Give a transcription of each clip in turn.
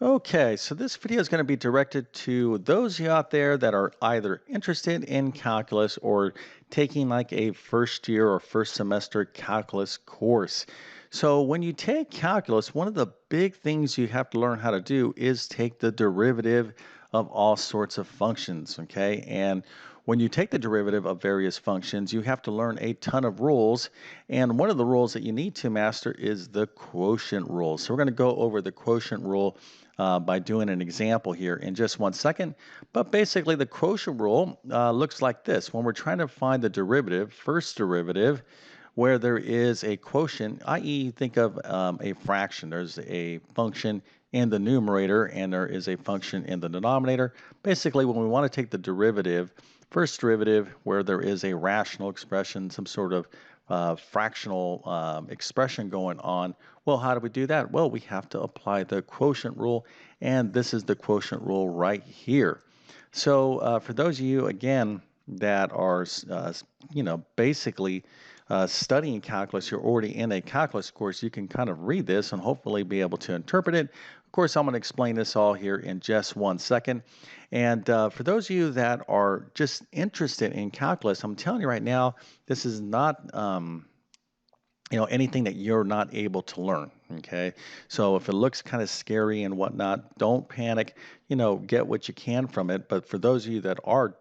Okay, so this video is going to be directed to those of you out there that are either interested in calculus or taking like a first year or first semester calculus course. So when you take calculus, one of the big things you have to learn how to do is take the derivative of all sorts of functions, okay? And when you take the derivative of various functions, you have to learn a ton of rules. And one of the rules that you need to master is the quotient rule. So we're going to go over the quotient rule by doing an example here in just 1 second. But basically, the quotient rule looks like this. When we're trying to find the derivative, first derivative, where there is a quotient, i.e., think of a fraction. There's a function in the numerator and there is a function in the denominator. Basically, when we want to take the derivative, first derivative, where there is a rational expression, some sort of fractional expression going on. Well, how do we do that? Well, we have to apply the quotient rule, and this is the quotient rule right here. So for those of you, again, that are, basically studying calculus, you're already in a calculus course, you can kind of read this and hopefully be able to interpret it. Of course, I'm going to explain this all here in just 1 second. And for those of you that are just interested in calculus, I'm telling you right now, this is not anything that you're not able to learn. Okay, so if it looks kind of scary and whatnot, don't panic. Get what you can from it. But for those of you that are,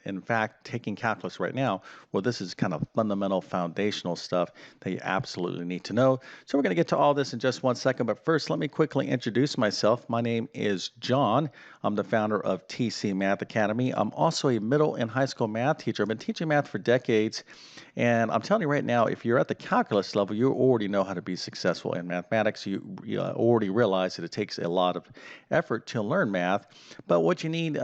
in fact, taking calculus right now, well, this is kind of fundamental, foundational stuff that you absolutely need to know. So we're going to get to all this in just 1 second. But first, let me quickly introduce myself. My name is John. I'm the founder of TC Math Academy. I'm also a middle and high school math teacher. I've been teaching math for decades. And I'm telling you right now, if you're at the calculus level, you already know how to be successful in mathematics. You already realize that it takes a lot of effort to learn math. But what you need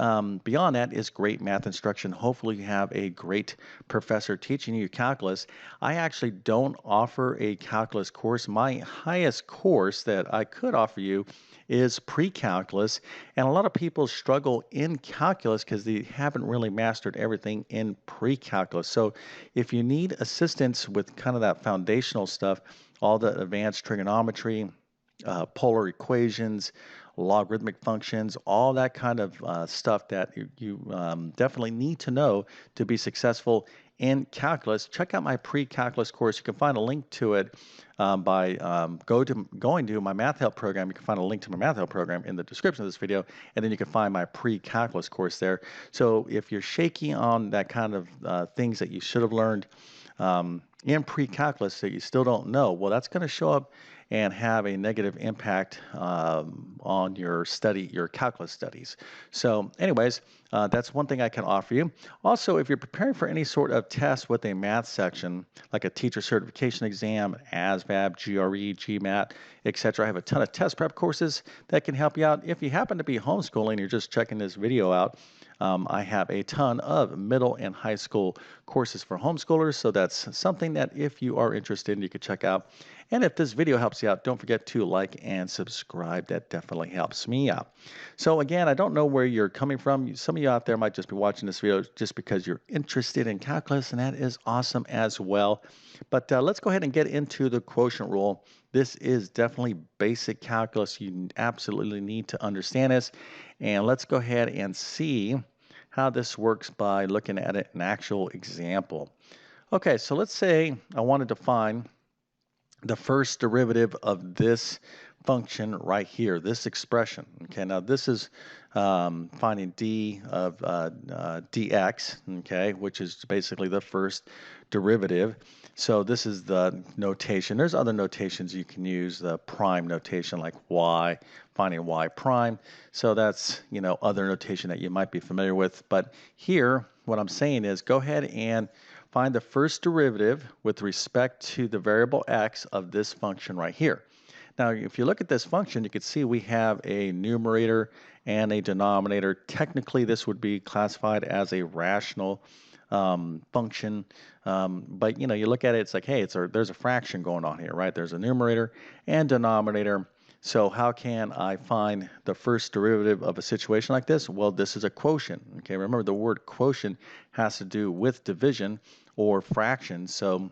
beyond that is great math instruction. Hopefully, you have a great professor teaching you calculus. I actually don't offer a calculus course. My highest course that I could offer you is pre-calculus, and a lot of people struggle in calculus because they haven't really mastered everything in pre-calculus. So if you need assistance with kind of that foundational stuff, all the advanced trigonometry, polar equations, logarithmic functions, all that kind of stuff that you definitely need to know to be successful in calculus. Check out my pre-calculus course. You can find a link to it by going to my Math Help program. You can find a link to my Math Help program in the description of this video, and then you can find my pre-calculus course there. So if you're shaky on that kind of things that you should have learned in pre-calculus that you still don't know, well, that's going to show up and have a negative impact on your calculus studies. So anyways, that's one thing I can offer you. Also, if you're preparing for any sort of test with a math section, like a teacher certification exam, ASVAB, GRE, GMAT, etc., I have a ton of test prep courses that can help you out. If you happen to be homeschooling, you're just checking this video out, I have a ton of middle and high school courses for homeschoolers, so that's something that if you are interested in, you could check out. And if this video helps you out, don't forget to like and subscribe. That definitely helps me out. So again, I don't know where you're coming from. Some of you out there might just be watching this video just because you're interested in calculus, and that is awesome as well. But let's go ahead and get into the quotient rule. This is definitely basic calculus. You absolutely need to understand this. And let's go ahead and see how this works by looking at an actual example. Okay, so let's say I wanted to find the first derivative of this function right here, this expression. Okay, now this is finding d of dx, okay, which is basically the first derivative. So this is the notation. There's other notations you can use, the prime notation like y, finding y prime. So that's, other notation that you might be familiar with. But here, what I'm saying is go ahead and find the first derivative with respect to the variable x of this function right here. Now, if you look at this function, you can see we have a numerator and a denominator. Technically, this would be classified as a rational function, but you look at it, it's like, hey, there's a fraction going on here, right? There's a numerator and denominator. So how can I find the first derivative of a situation like this? Well, this is a quotient. Okay, remember the word quotient has to do with division or fraction. So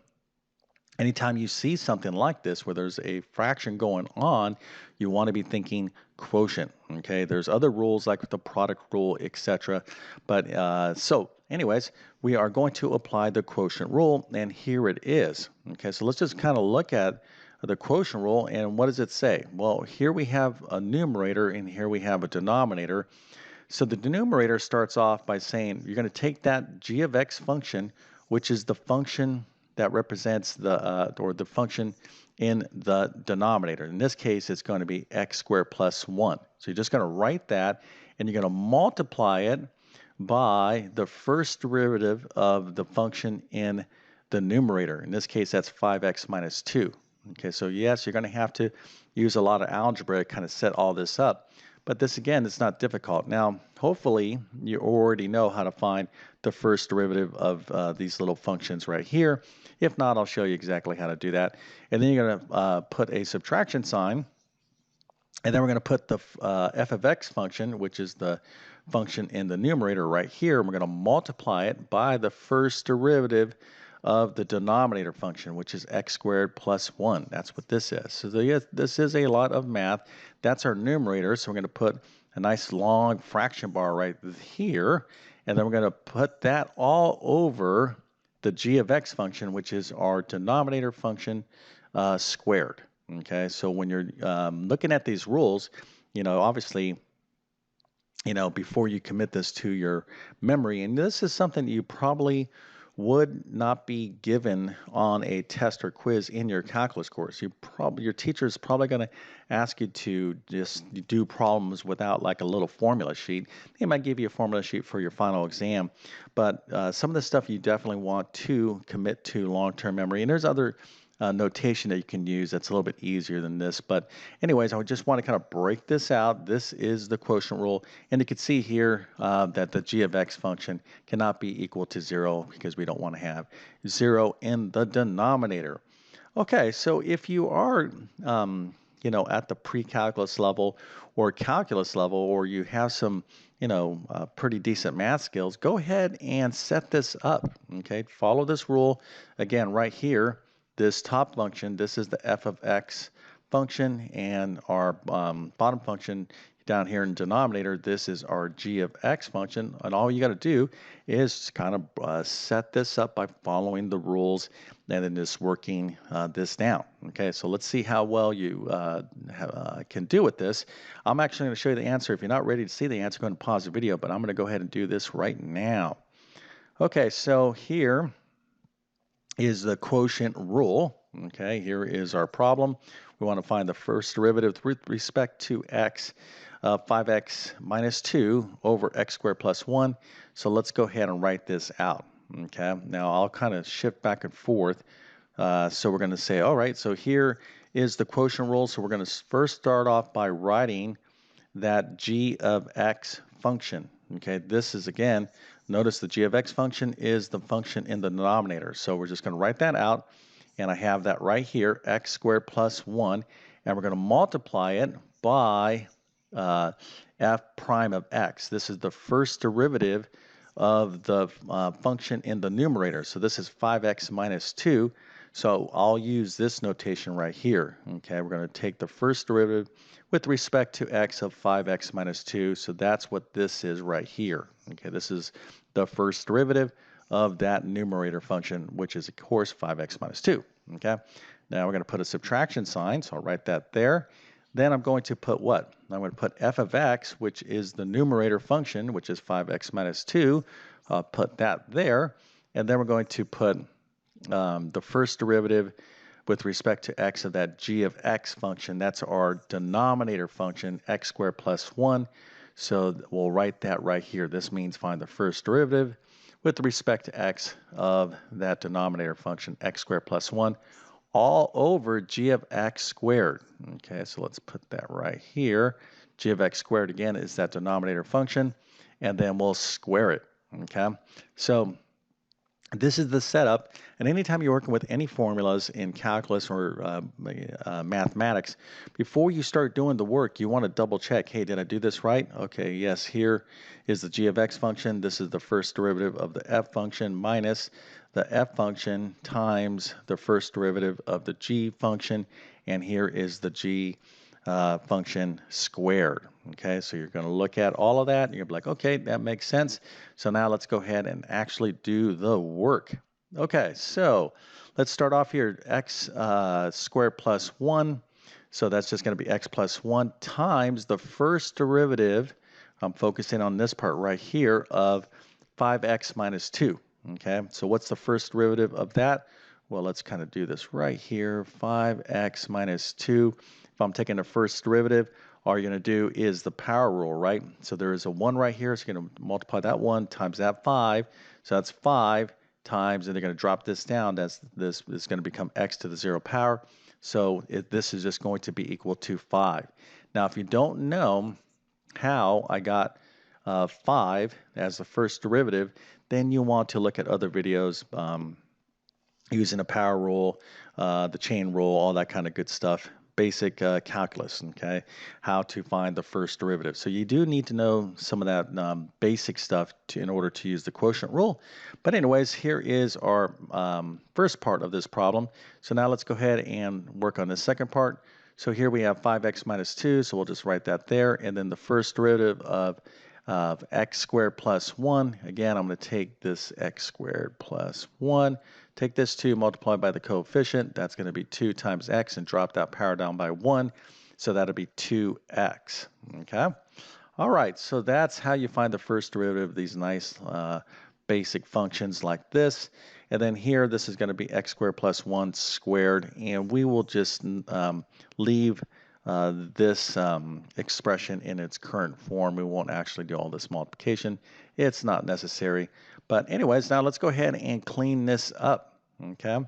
Anytime you see something like this where there's a fraction going on, you want to be thinking quotient. Okay, there's other rules like the product rule, etc. But so anyways, we are going to apply the quotient rule, and here it is. Okay, so let's just kind of look at the quotient rule, and what does it say? Well, here we have a numerator and here we have a denominator. So the numerator starts off by saying you're going to take that g of x function, which is the function that represents the function in the denominator. In this case, it's going to be x squared plus 1. So you're just going to write that, and you're going to multiply it by the first derivative of the function in the numerator. In this case, that's 5x minus 2. Okay, so yes, you're going to have to use a lot of algebra to kind of set all this up. But this, again, it's not difficult. Now, hopefully, you already know how to find the first derivative of these little functions right here. If not, I'll show you exactly how to do that. And then you're going to put a subtraction sign. And then we're going to put the f of x function, which is the function in the numerator right here. And we're going to multiply it by the first derivative of the denominator function, which is x squared plus 1. That's what this is. So this is a lot of math. That's our numerator. So we're going to put a nice long fraction bar right here. And then we're going to put that all over the g of x function, which is our denominator function squared. Okay, so when you're looking at these rules, obviously, before you commit this to your memory, and this is something you probably would not be given on a test or quiz in your calculus course. Your teacher is probably going to ask you to just do problems without like a little formula sheet. They might give you a formula sheet for your final exam, but some of the stuff you definitely want to commit to long-term memory. And there's other notation that you can use that's a little bit easier than this. But anyways, I would just want to kind of break this out. This is the quotient rule. And you can see here that the g of x function cannot be equal to 0 because we don't want to have 0 in the denominator. Okay, so if you are at the pre-calculus level or calculus level, or you have some pretty decent math skills, go ahead and set this up. Okay, follow this rule again right here. This top function, this is the f of x function, and our bottom function down here in denominator, this is our g of x function. And all you got to do is kind of set this up by following the rules and then just working this down. Okay, so let's see how well you can do with this. I'm actually going to show you the answer. If you're not ready to see the answer, go ahead and pause the video, but I'm going to go ahead and do this right now. Okay, so here is the quotient rule. Okay, here is our problem. We want to find the first derivative with respect to x, 5x minus 2 over x squared plus 1. So let's go ahead and write this out. Okay, now I'll kind of shift back and forth. So we're going to say, all right, so here is the quotient rule. So we're going to first start off by writing that g of x function. Okay, this is, again, notice the g of x function is the function in the denominator. So we're just going to write that out, and I have that right here, x squared plus 1, and we're going to multiply it by f prime of x. This is the first derivative of the function in the numerator. So this is 5x minus 2. So I'll use this notation right here. Okay, we're going to take the first derivative with respect to x of 5x minus 2. So that's what this is right here. Okay, this is the first derivative of that numerator function, which is, of course, 5x minus 2. Okay, now we're going to put a subtraction sign, so I'll write that there. Then I'm going to put what? I'm going to put f of x, which is the numerator function, which is 5x minus 2. I'll put that there. And then we're going to put the first derivative with respect to x of that g of x function. That's our denominator function, x squared plus 1. So we'll write that right here. This means find the first derivative with respect to x of that denominator function, x squared plus 1, all over g of x squared. Okay, so let's put that right here. G of x squared, again, is that denominator function, and then we'll square it. Okay, so This is the setup, and anytime you're working with any formulas in calculus or mathematics, before you start doing the work, you want to double check, hey, did I do this right? Okay, yes, here is the g of x function. This is the first derivative of the f function minus the f function times the first derivative of the g function, and here is the g function squared. Okay, so you're going to look at all of that and you're like, okay, that makes sense. So now let's go ahead and actually do the work. Okay, so let's start off here. X squared plus 1. So that's just going to be x plus 1 times the first derivative. I'm focusing on this part right here of 5x minus 2. Okay, so what's the first derivative of that? Well, let's kind of do this right here. 5x minus 2. If I'm taking the first derivative, all you're going to do is the power rule, right? So there is a 1 right here, so you're going to multiply that 1 times that 5. So that's 5 times, and they're going to drop this down. This is going to become x to the 0 power. So this is just going to be equal to 5. Now, if you don't know how I got 5 as the first derivative, then you want to look at other videos using a power rule, the chain rule, all that kind of good stuff. Basic calculus, okay, how to find the first derivative. So you do need to know some of that basic stuff in order to use the quotient rule. But anyways, here is our first part of this problem. So now let's go ahead and work on the second part. So here we have 5x minus 2, so we'll just write that there. And then the first derivative of x squared plus 1. Again, I'm going to take this x squared plus 1. Take this 2 multiplied by the coefficient. That's going to be 2 times x, and drop that power down by 1. So that'll be 2x. Okay? All right, so that's how you find the first derivative of these nice basic functions like this. And then here, this is going to be x squared plus 1 squared. And we will just leave this expression in its current form. We won't actually do all this multiplication. It's not necessary. But anyways, now let's go ahead and clean this up. Okay.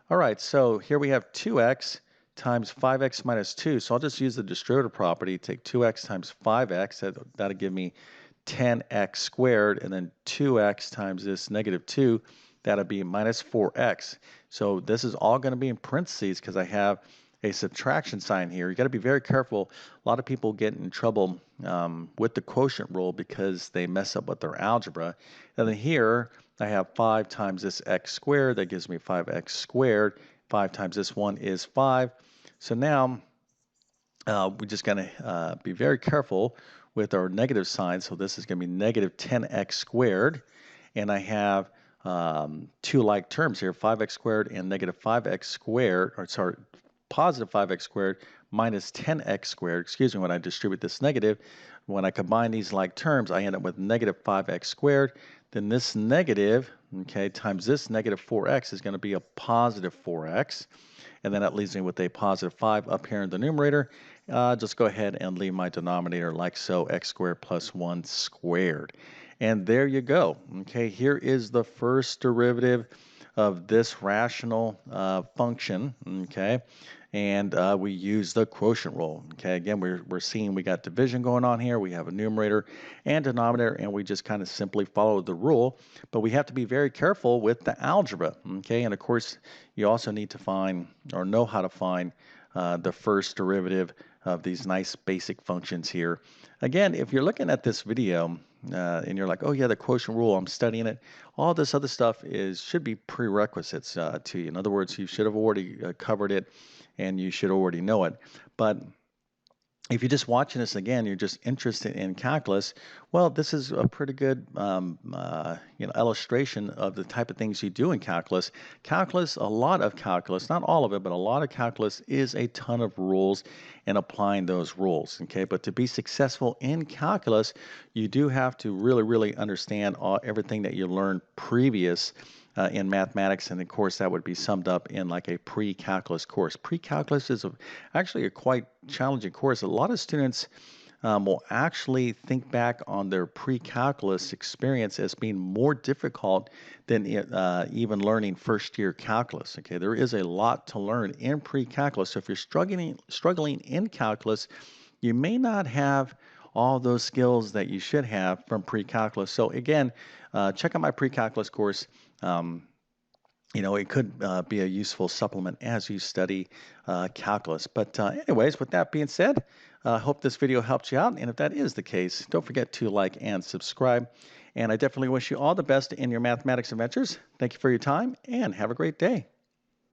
All right, so here we have 2x times 5x minus 2. So I'll just use the distributive property, take 2x times 5x. That'll give me 10x squared, and then 2x times this negative 2, that'll be minus 4x. So this is all going to be in parentheses because I have a subtraction sign here. You got to be very careful. A lot of people get in trouble with the quotient rule because they mess up with their algebra. And then here I have 5 times this x squared. That gives me 5x squared. 5 times this 1 is 5. So now we're just going to be very careful with our negative sign. So this is going to be negative 10x squared. And I have two like terms here, 5x squared and negative 5x squared, or sorry, positive 5x squared minus 10x squared. Excuse me, when I distribute this negative, when I combine these like terms, I end up with negative 5x squared. Then this negative, okay, times this negative 4x is going to be a positive 4x. And then that leaves me with a positive 5 up here in the numerator. Just go ahead and leave my denominator like so, x squared plus 1 squared. And there you go. Okay, here is the first derivative of this rational function, okay? And we use the quotient rule, okay? Again, we're seeing we got division going on here. We have a numerator and denominator, and we just kind of simply follow the rule. But we have to be very careful with the algebra, okay? And of course, you also need to find or know how to find the first derivative of these nice basic functions here. Again, if you're looking at this video and you're like, oh yeah, the quotient rule, I'm studying it, all this other stuff should be prerequisites to you. In other words, you should have already covered it and you should already know it. But if you're just watching this again, you're just interested in calculus, well, this is a pretty good illustration of the type of things you do in calculus. Calculus, a lot of calculus, not all of it, but a lot of calculus is a ton of rules and applying those rules, okay? But to be successful in calculus, you do have to really understand everything that you learned previous in mathematics, and of course that would be summed up in like a pre-calculus course. Pre-calculus is actually a quite challenging course. A lot of students will actually think back on their pre-calculus experience as being more difficult than even learning first-year calculus. Okay, there is a lot to learn in pre-calculus. So if you're struggling in calculus, you may not have all those skills that you should have from pre-calculus. So again, check out my pre-calculus course. it could be a useful supplement as you study calculus. But anyways, with that being said, I hope this video helped you out. And if that is the case, don't forget to like and subscribe. And I definitely wish you all the best in your mathematics adventures. Thank you for your time and have a great day.